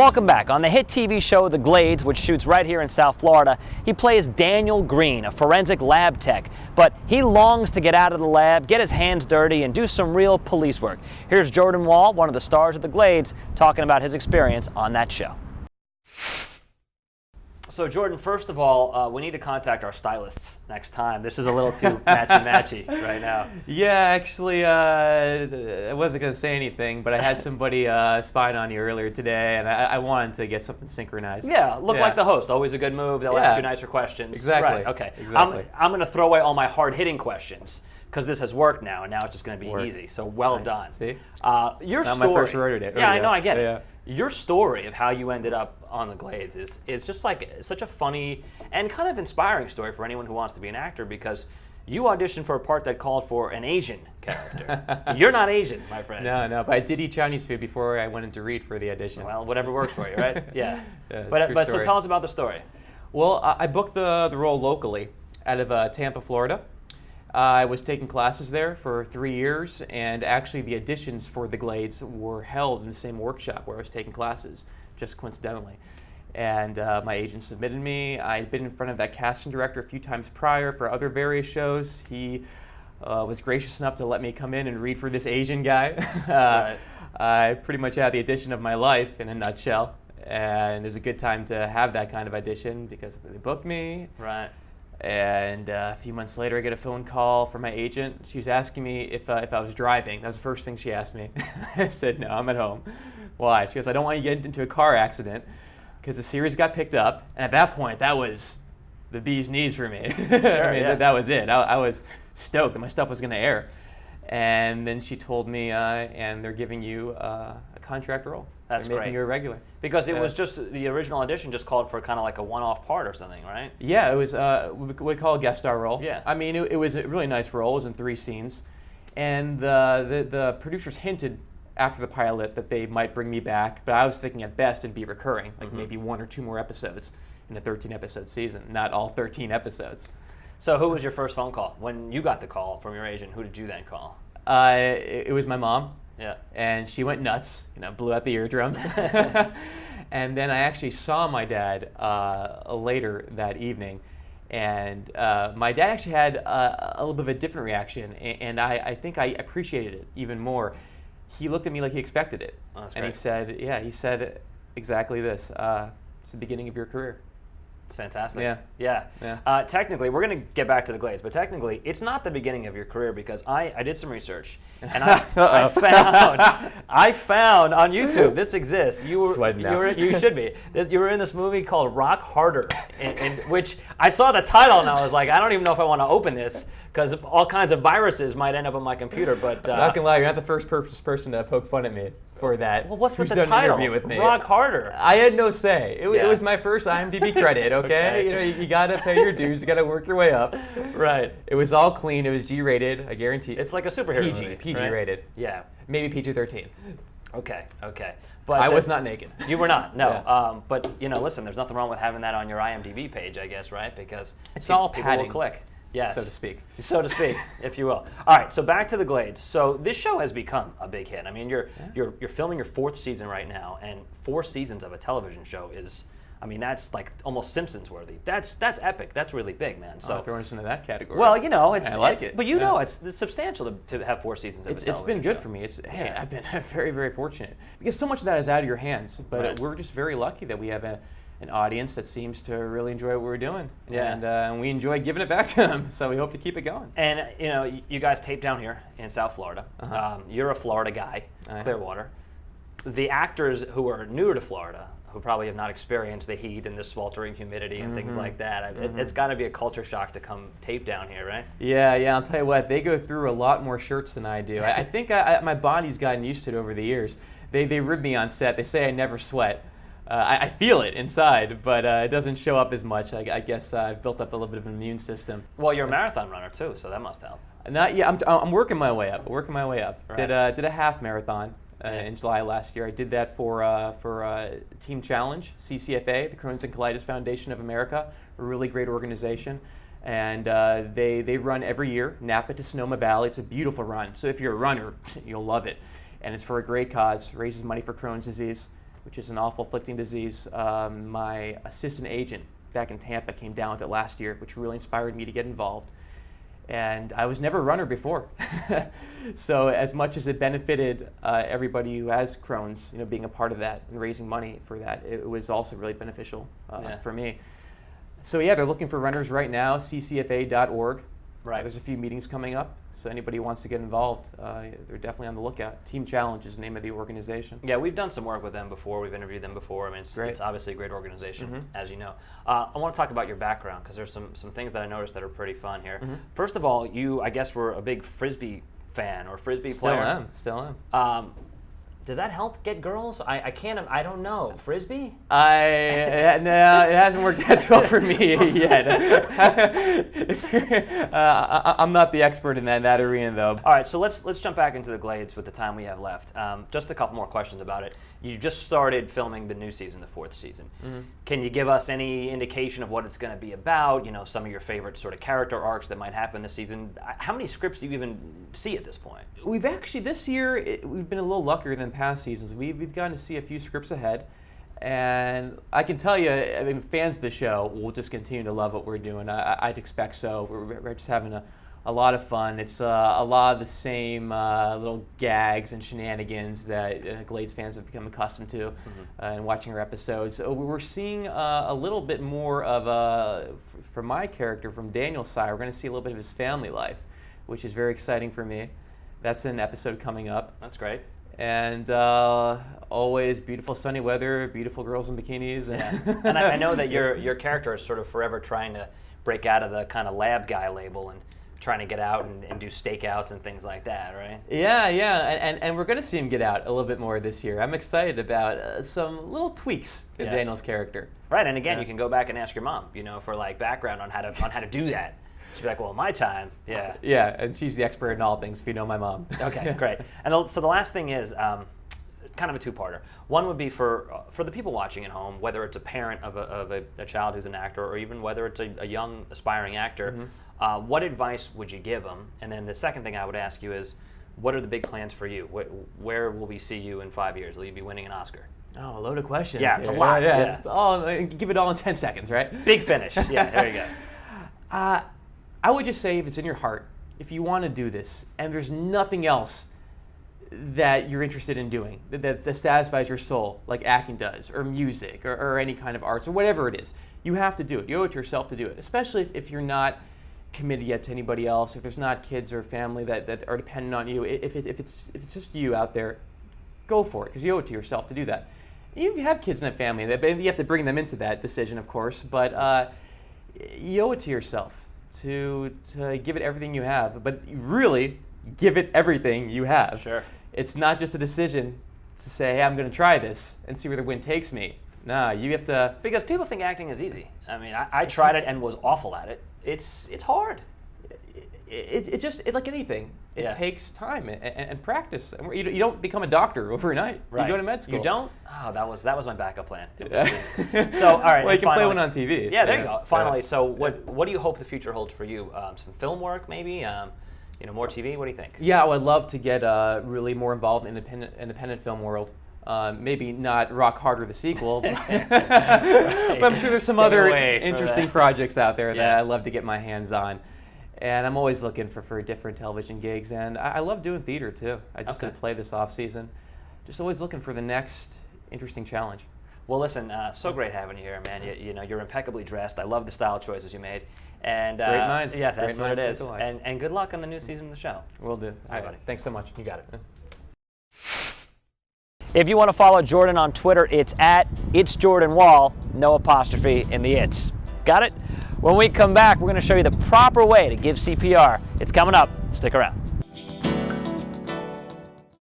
Welcome back. On the hit TV show The Glades, which shoots right here in South Florida, he plays Daniel Green, a forensic lab tech. But he longs to get out of the lab, get his hands dirty, and do some real police work. Here's Jordan Wall, one of the stars of The Glades, talking about his experience on that show. So Jordan, first of all, we need to contact our stylists next time. This is a little too matchy-matchy right now. Yeah, actually, I wasn't going to say anything, but I had somebody spying on you earlier today, and I wanted to get something synchronized. Yeah, look like the host. Always a good move. They'll ask you nicer questions. Exactly. Right, okay. Exactly. I'm going to throw away all my hard-hitting questions because this has worked now, and now it's just going to be easy. So well done. See? Your Not story. my first rodeo. Yeah, I know, I get it. Yeah. Your story of how you ended up on The Glades is just like such a funny and kind of inspiring story for anyone who wants to be an actor, because you auditioned for a part that called for an Asian character. You're not Asian, my friend. No, but I did eat Chinese food before I went into Reed for the audition. Well, whatever works for you, right? Yeah. True So tell us about the story. Well, I booked the role locally out of Tampa, Florida. I was taking classes there for 3 years, and actually the auditions for The Glades were held in the same workshop where I was taking classes, just coincidentally. And my agent submitted me. I had been in front of that casting director a few times prior for other various shows. He was gracious enough to let me come in and read for this Asian guy. Right. I pretty much had the audition of my life in a nutshell, and it was a good time to have that kind of audition because they booked me. Right. And a few months later, I get a phone call from my agent. She was asking me if I was driving. That was the first thing she asked me. I said, no, I'm at home. Why? She goes, I don't want you to get into a car accident, because the series got picked up. And at that point, that was the bee's knees for me. Sure, that was it. I was stoked that my stuff was going to air. And then she told me, and they're giving you a contract role. That's They're great. making you a regular. Because it was just, the original audition just called for kind of like a one-off part or something, right? Yeah, it was we call a guest star role. Yeah. I mean, it was a really nice role. It was in 3 scenes. And the producers hinted after the pilot that they might bring me back, but I was thinking at best it'd be recurring, like maybe 1 or 2 more episodes in a 13-episode season, not all 13 episodes. So who was your first phone call? When you got the call from your agent, who did you then call? It was my mom. Yeah. And she went nuts, blew out the eardrums. And then I actually saw my dad later that evening. And my dad actually had a little bit of a different reaction. And I think I appreciated it even more. He looked at me like he expected it. Oh, that's and great. he said exactly this. It's the beginning of your career. It's fantastic. Yeah. Technically, we're going to get back to The Glades, but technically, it's not the beginning of your career, because I did some research, and I found on YouTube, this exists. You should be. You were in this movie called Rock Harder, in which I saw the title and I was like, I don't even know if I want to open this, because all kinds of viruses might end up on my computer. But not gonna lie, you're not the first person to poke fun at me for that. Well, what's with Who's the done an title? interview with me. Rock Harder. I had no say. It was my first IMDb credit. Okay, Okay. You gotta pay your dues. You gotta work your way up. Right. It was all clean. It was G-rated. I guarantee. It's like a superhero movie. PG right? rated. Yeah. Maybe PG-13. Okay. But I was not naked. You were not, no. Yeah. But listen, there's nothing wrong with having that on your IMDb page, I guess, right? Because It's all people padding. will click. Yes. So to speak. So to speak, if you will. All right, so back to The Glades. So this show has become a big hit. I mean, you're filming your 4th season right now, and 4 seasons of a television show is, I mean, that's like almost Simpsons worthy. That's epic. That's really big, man. So throwing us into that category. well, I like it. But it's substantial to have 4 seasons of a television It's been good show. for me. I've been very, very fortunate, because so much of that is out of your hands. But Right. we're just very lucky that we have an audience that seems to really enjoy what we're doing. Yeah. And we enjoy giving it back to them. So we hope to keep it going. And you guys tape down here in South Florida. You're a Florida guy, Clearwater. The actors who are newer to Florida, who probably have not experienced the heat and the sweltering humidity and things like that, it's got to be a culture shock to come tape down here, right? Yeah. I'll tell you what, they go through a lot more shirts than I do. I think my body's gotten used to it over the years. They rib me on set. They say I never sweat. I feel it inside, but it doesn't show up as much. I guess I've built up a little bit of an immune system. Well, you're a marathon runner too, so that must help. Not yet. I'm working my way up. Right. Did a half marathon in July last year. I did that for Team Challenge, CCFA, the Crohn's and Colitis Foundation of America, a really great organization. And they run every year, Napa to Sonoma Valley. It's a beautiful run. So if you're a runner, you'll love it. And it's for a great cause, raises money for Crohn's disease. which is an awful afflicting disease. My assistant agent back in Tampa came down with it last year, which really inspired me to get involved. And I was never a runner before. So as much as it benefited everybody who has Crohn's, being a part of that and raising money for that, it was also really beneficial for me. So yeah, they're looking for runners right now, ccfa.org. Right. There's a few meetings coming up, so anybody who wants to get involved, they're definitely on the lookout. Team Challenge is the name of the organization. Yeah, we've done some work with them before. We've interviewed them before. I mean, it's obviously a great organization, as you know. I want to talk about your background because there's some things that I noticed that are pretty fun here. First of all, you, I guess, were a big Frisbee fan or Frisbee player. Still am. Does that help get girls? I don't know. Frisbee? No, it hasn't worked that well for me yet. I'm not the expert in that arena, though. All right, so let's jump back into the Glades with the time we have left. Just a couple more questions about it. You just started filming the new season, the 4th season. Can you give us any indication of what it's going to be about? Some of your favorite sort of character arcs that might happen this season. How many scripts do you even see at this point? We've actually, this year, we've been a little luckier than past seasons. We've gotten to see a few scripts ahead. And I can tell you, I mean, fans of the show will just continue to love what we're doing. I'd expect so. We're just having a lot of fun. It's a lot of the same little gags and shenanigans that Glades fans have become accustomed to in watching our episodes. So we're seeing a little bit more of, from my character, from Daniel's side, we're going to see a little bit of his family life, which is very exciting for me. That's an episode coming up. That's great. And always beautiful sunny weather, beautiful girls in bikinis. And I know that your character is sort of forever trying to break out of the kind of lab guy label and trying to get out and do stakeouts and things like that, right? Yeah, and we're going to see him get out a little bit more this year. I'm excited about some little tweaks in Daniel's character. Right, and again, you can go back and ask your mom, for like background on how to do that. She'd be like, well, my time, yeah. Yeah, and she's the expert in all things, if you know my mom. Okay, great. And so the last thing is kind of a two-parter. One would be for the people watching at home, whether it's a parent of a child who's an actor or even whether it's a young aspiring actor, what advice would you give them? And then the second thing I would ask you is, what are the big plans for you? Where will we see you in 5 years? Will you be winning an Oscar? Oh, a load of questions. Yeah, it's a lot. Yeah. Give it all in 10 seconds, right? Big finish. Yeah, there you go. I would just say if it's in your heart, if you want to do this, and there's nothing else that you're interested in doing that satisfies your soul, like acting does, or music, or any kind of arts, or whatever it is, you have to do it. You owe it to yourself to do it, especially if you're not committed yet to anybody else, if there's not kids or family that are dependent on you. If it's just you out there, go for it, because you owe it to yourself to do that. Even if you have kids in a family, you have to bring them into that decision, of course, but you owe it to yourself to give it everything you have, but really give it everything you have. Sure. It's not just a decision to say, hey, I'm going to try this and see where the wind takes me. No, you have to... Because people think acting is easy. I mean, I tried it and was awful at it. It's hard. It like anything. It takes time and practice. You don't become a doctor overnight. Right. You go to med school. You don't? Oh, that was my backup plan. So, all right. Well, you can play one on TV. Yeah, there you go. Finally, so what do you hope the future holds for you? Some film work, maybe? More TV? What do you think? Yeah, I would love to get really more involved in the independent film world. Maybe not Rock Harder the sequel, but I'm sure there's some other interesting projects out there that I love to get my hands on. And I'm always looking for different television gigs, and I love doing theater too. I just did a play this off season. Just always looking for the next interesting challenge. Well, listen, so great having you here, man. You're impeccably dressed. I love the style choices you made. And great minds. Yeah, that's great what minds it is. And good luck on the new season of the show. Will do. All right, buddy. Thanks so much. You got it. If you want to follow Jordan on Twitter, it's @It's Jordan Wall, no apostrophe in the it's. Got it? When we come back, we're going to show you the proper way to give CPR. It's coming up. Stick around.